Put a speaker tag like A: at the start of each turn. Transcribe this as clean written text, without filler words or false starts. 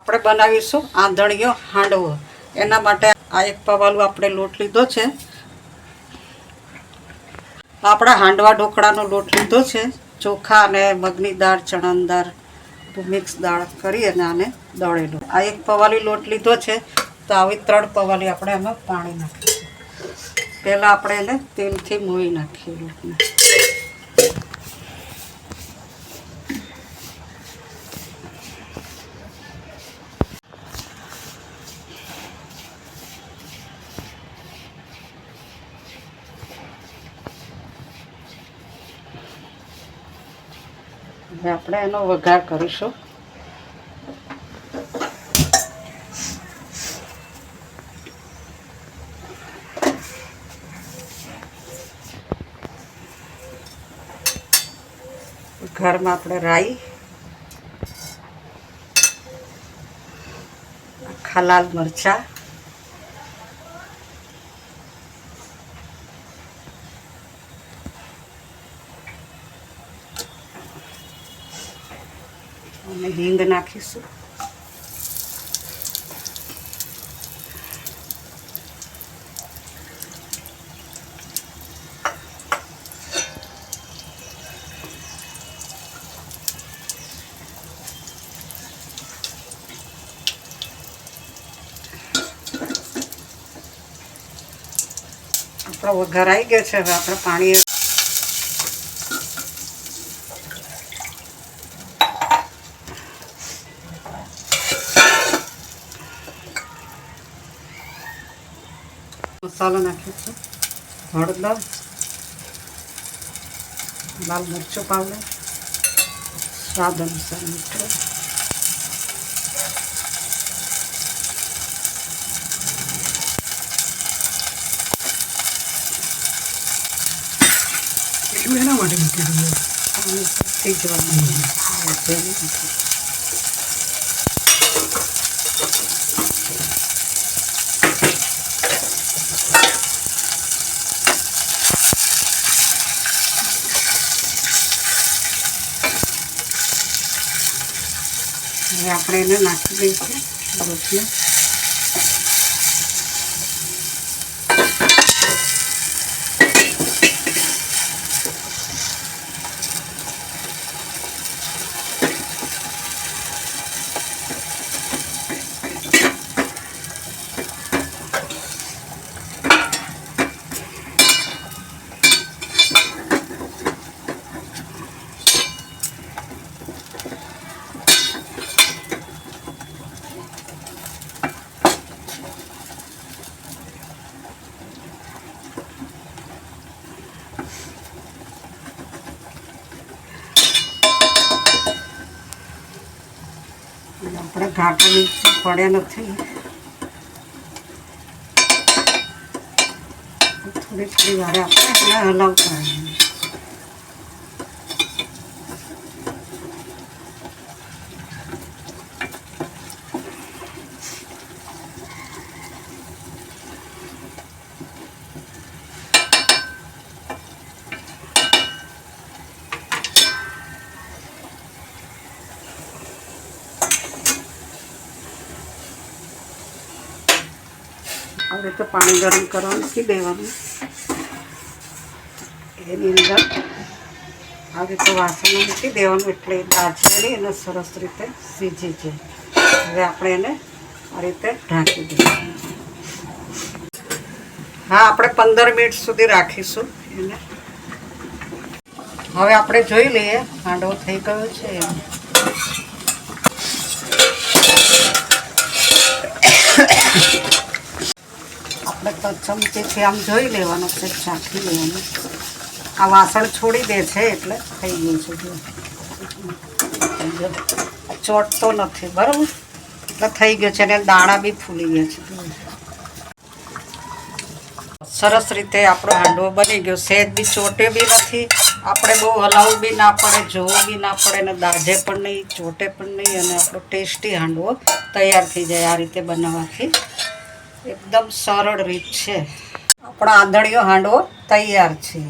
A: આપણે બનાવીશું આંધણીયો હાંડવો। એના માટે આ એક પવાલું આપણે લોટ લીધો છે। આપણે હાંડવા ઢોકળાનો લોટ લીધો છે। ચોખા અને મગની દાળ, ચણાની દાળ, મિક્સ દાળ કરી અને આને દળેલું। આ એક પવાલી લોટ લીધો છે, તો આવી 3 પવાલી આપણે એમાં પાણી નાખીશું। પહેલાં આપણે એને તેલથી મોઈ નાખીએ લોટને। હવે આપણે એનો વઘાર કરીશું। વઘારમાં આપણે રાઈ, આખા લાલ મરચાં, અને હિંગ નાખીશું। આપણો વઘાર આવી ગયો છે। હવે આપણે પાણી મસાલો નાખીશું। હળદર, લાલ મરચું પાવડર, સ્વાદ અનુસાર મીઠું, એના માટે મૂકી દઈએ સીજવાનું। હવે આપણે એને નાખી દઈશું રોટલી। આપણે ઘાટા મિક્સર પડ્યા નથી, થોડી થોડી વાર આપણે એને હલાવતા રહીએ। આવી રીતે પાણી ગરમ કરવા મૂકી દેવાનું। એની અંદર આવી રીતે વાસણ મૂકી દેવાનું, એટલે દાળચીની એને સરસ રીતે સીજી જાય। હવે આપણે એને આ રીતે ઢાંકી દઈશું। હા, આપણે 15 મિનિટ સુધી રાખીશું એને। હવે આપણે જોઈ લઈએ હાંડવો થઈ ગયો છે। આપણે તો ચમચીથી આમ જોઈ લેવાનું છે, ચાખી લેવાનું। આ વાસણ છોડી દે છે એટલે થઈ ગયું છે। ચોટતો નથી, બરાબર, એટલે થઈ ગયો છે અને દાણા બી ફૂલી ગયા છે। સરસ રીતે આપણો હાંડવો બની ગયો। સહેજ બી ચોટે બી નથી, આપણે બહુ હલાવવું બી ના પડે, જોવું બી ના પડે, અને દાઝે પણ નહીં, ચોટે પણ નહીં, અને આપણો ટેસ્ટી હાંડવો તૈયાર થઈ જાય। આ રીતે બનાવવાથી એકદમ સરળ રીત છે। આપણો આંધણીયો હાંડવો તૈયાર છે।